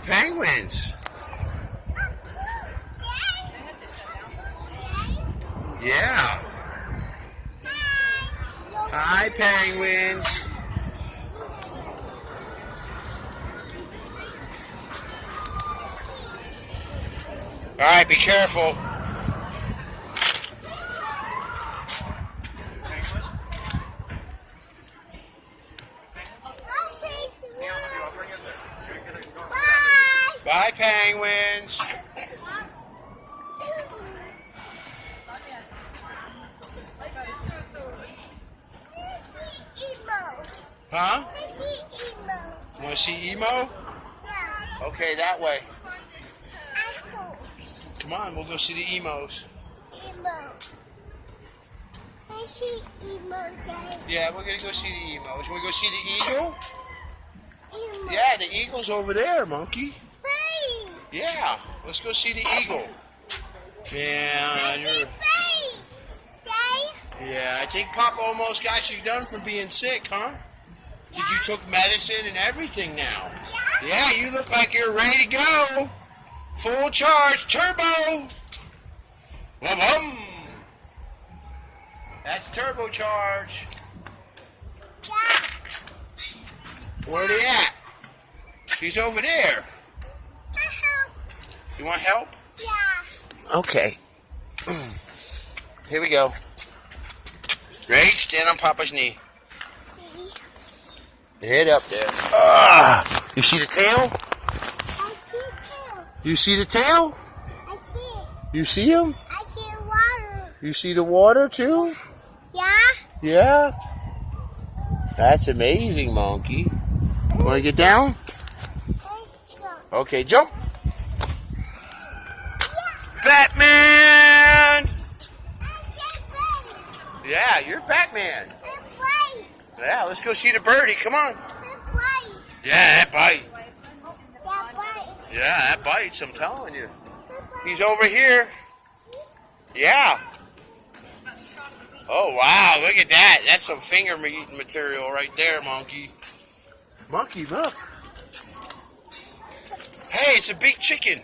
penguins. Yeah. Hi, penguins. All right, be careful. Bye, penguins. Huh? You want to see Emo? Okay, that way. Come on, we'll go see the Emos. Yeah, we're going to go see the Emos. Want to go see the eagle? Yeah, the eagle's over there, monkey. Yeah, let's go see the eagle. Yeah, I think Papa almost got you done from being sick, huh? Did you took medicine and everything now? Yeah, you look like you're ready to go. Full charge, turbo. Wum-wum. That's turbocharge. Where are they at? She's over there. You want help? Yeah. Okay. Here we go. Ready? Stand on Papa's knee. Head up there. You see the tail? I see it too. You see the tail? I see it. You see him? I see the water. You see the water too? Yeah? Yeah. That's amazing, monkey. Want to get down? Let's go. Okay, jump. Batman! Yeah, you're Batman. Yeah, let's go see the birdie. Come on. Yeah, that bite. Yeah, that bites, I'm telling you. He's over here. Yeah. Oh, wow, look at that. That's some finger eating material right there, monkey. Monkey, look. Hey, it's a big chicken.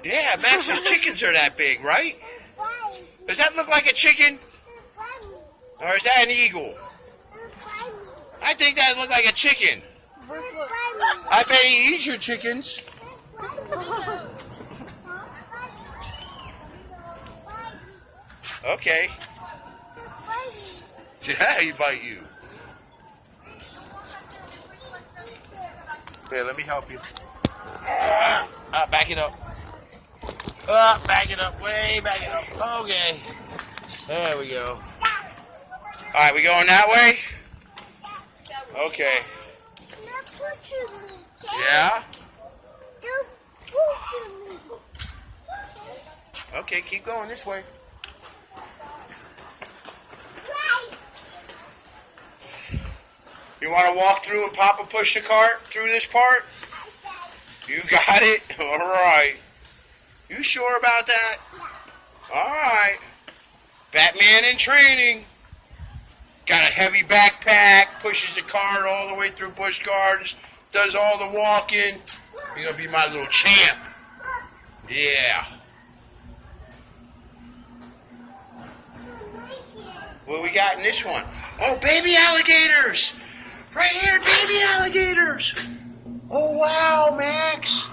Yeah, Max's chickens are that big, right? Does that look like a chicken? Or is that an eagle? I think that look like a chicken. I bet he eats your chickens. Okay. Yeah, he bite you. Here, let me help you. Back it up. Back it up. Way back it up. Okay. There we go. All right, we going that way? Okay. Yeah? Okay, keep going this way. You want to walk through and Papa push the cart through this part? You got it? All right. You sure about that? All right. Batman in training. Got a heavy backpack, pushes the cart all the way through bush gardens, does all the walking. You're going to be my little champ. Yeah. What we got in this one? Oh, baby alligators. Right here, baby alligators. Oh, wow, Max.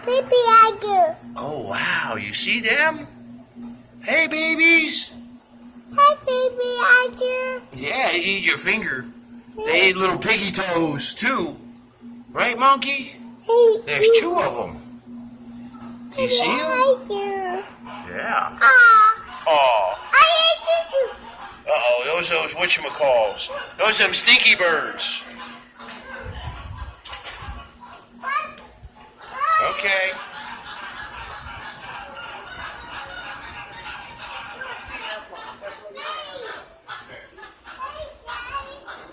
Baby alligator. Oh, wow. You see them? Hey, babies. Hi, baby alligator. Yeah, they eat your finger. They eat little piggy toes, too. Right, monkey? There's two of them. Do you see them? Yeah. Oh. Uh-oh, those whatchamacalls. Those them stinky birds. Okay.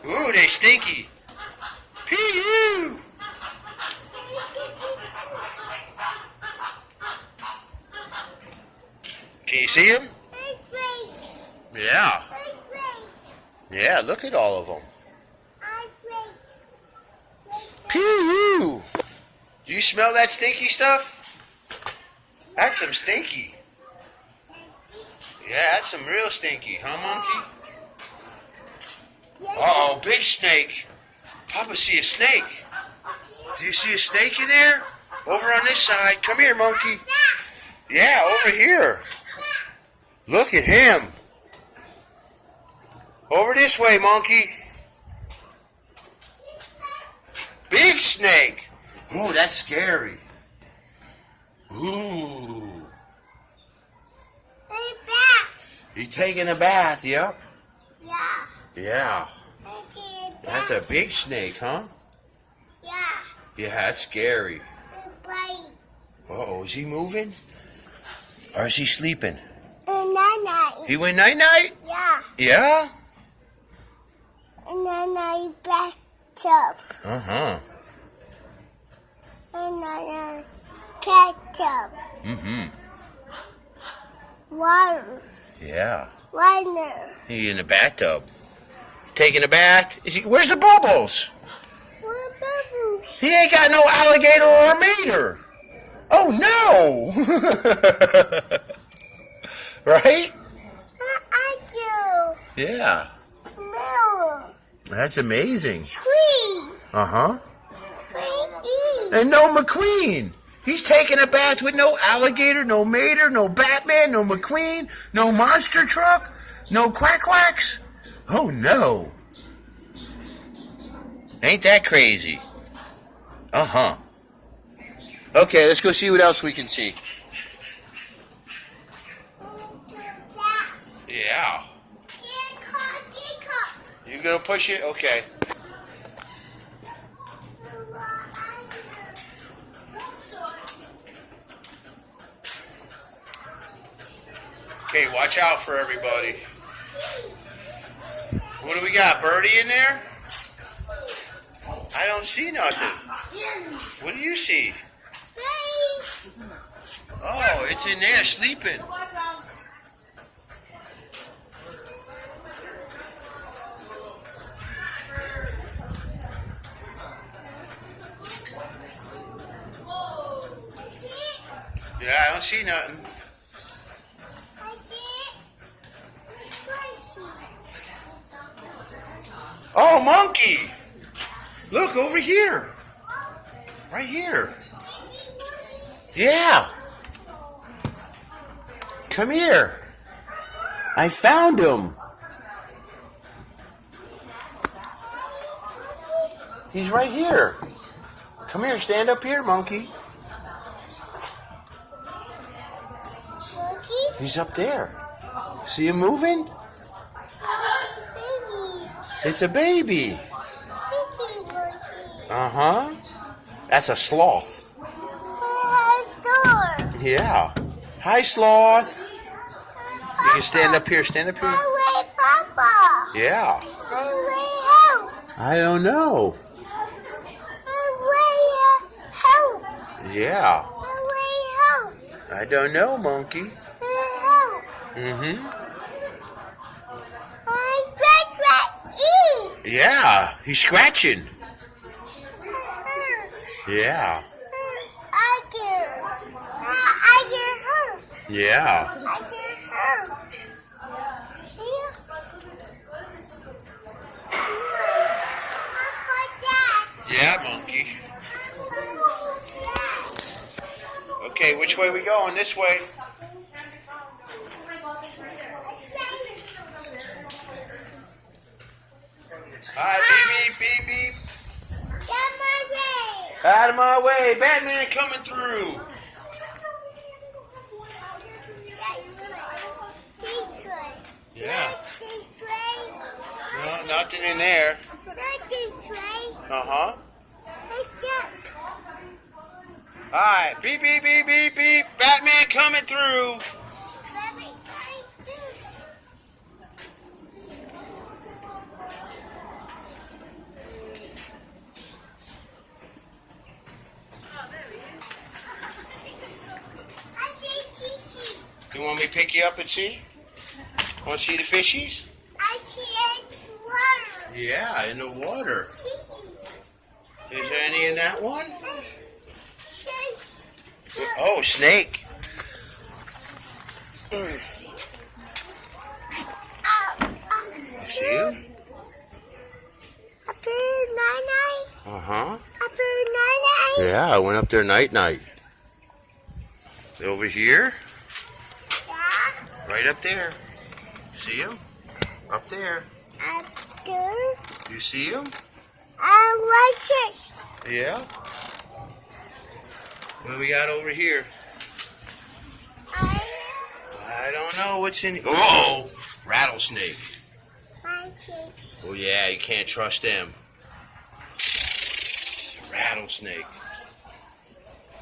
Ooh, they stinky. Pee-oo. Can you see them? Yeah. Yeah, look at all of them. Pee-oo. You smell that stinky stuff? That's some stinky. Yeah, that's some real stinky, huh, monkey? Uh-oh, big snake. Papa see a snake. Do you see a snake in there? Over on this side. Come here, monkey. Yeah, over here. Look at him. Over this way, monkey. Big snake. Ooh, that's scary. Ooh. He's taking a bath, yep. Yeah. Yeah. That's a big snake, huh? Yeah. Yeah, that's scary. Bite. Uh-oh, is he moving? Or is he sleeping? Night. He went night-night? Yeah. Yeah? And then I backed up. Uh-huh. And then I packed up. Mm-hmm. Water. Yeah. Water. He in the bathtub. Taking a bath. Where's the bubbles? What bubbles? He ain't got no alligator or a mater. Oh, no. Right? I do. Yeah. No. That's amazing. Queen. Uh-huh. Queen. And no McQueen. He's taking a bath with no alligator, no mater, no Batman, no McQueen, no monster truck, no quack-quacks. Oh, no. Ain't that crazy? Uh-huh. Okay, let's go see what else we can see. Yeah. You gonna push it? Okay. Okay, watch out for everybody. What do we got? Birdie in there? I don't see nothing. What do you see? Oh, it's in there sleeping. Yeah, I don't see nothing. Oh, monkey! Look, over here. Right here. Yeah. Come here. I found him. He's right here. Come here, stand up here, monkey. He's up there. See him moving? It's a baby. Uh-huh. That's a sloth. Yeah. Hi, sloth. You can stand up here. Stand up here. Papa. Yeah. Help. I don't know. Help. Yeah. Help. I don't know, monkey. Help. Mm-hmm. Eat. Yeah. He's scratching. Yeah. I get hurt. Yeah. I get hurt. Yeah, monkey. Okay, which way we going? This way. Alright, beep, beep, beep, beep. Out of my way. Batman coming through. Yeah. No, nothing in there. Uh-huh. Alright, beep, beep, beep, beep, beep. Batman coming through. You want me to pick you up and see? Want to see the fishies? I see water. Yeah, in the water. Is there any in that one? Oh, snake. You see him? Happy night. Uh-huh. Happy night. Yeah, I went up there night. Over here. Yeah. Right up there. See him? Up there. After You see him? I watch it. Yeah. What do we got over here? I don't know what's in. Oh, rattlesnake. Oh yeah, you can't trust them. Rattlesnake.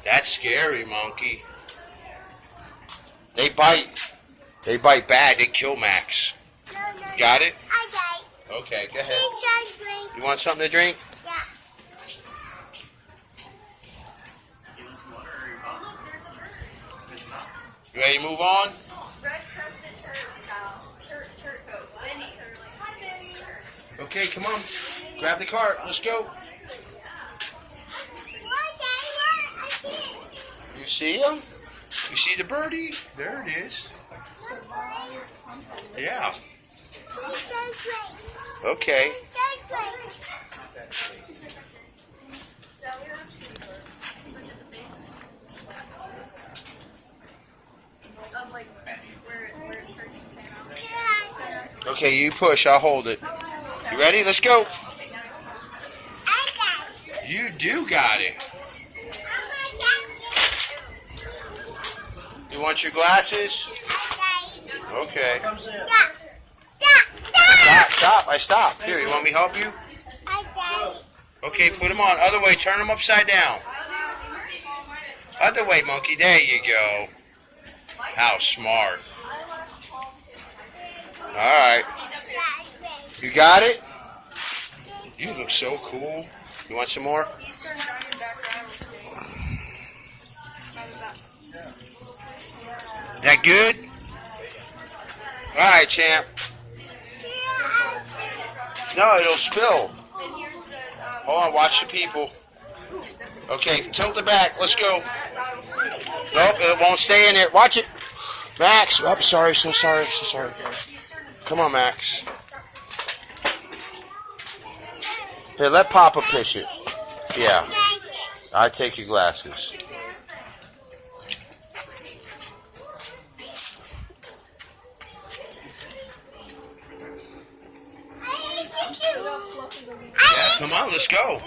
That's scary, monkey. They bite. They bite bad. They kill Max. No. Got it? I got it. Okay, go ahead. It's a drink. You want something to drink? Yeah. You ready to move on? Red crested turret style. Turret boat. Benny. Hi, Benny. Okay, come on. Grab the cart. Let's go. You see him? You see the birdie? There it is. Yeah. Okay. Of like where it starts to pan out. Okay, you push. I'll hold it. You ready? Let's go. You do got it. You want your glasses? Okay. Stop. I stopped. Here, you want me to help you? Okay, put them on. Other way. Turn them upside down. Other way, monkey. There you go. How smart. All right. You got it? You look so cool. You want some more? Eastern Diamondback rattlesnake. That good? All right, champ. No, it'll spill. And here's the Hold on, watch the people. Okay, tilt it back. Let's go. Nope, it won't stay in there. Watch it. Max. Oh, sorry. Come on, Max. Here, let Papa fish it. Yeah, I take your glasses. Yeah, come on, let's go.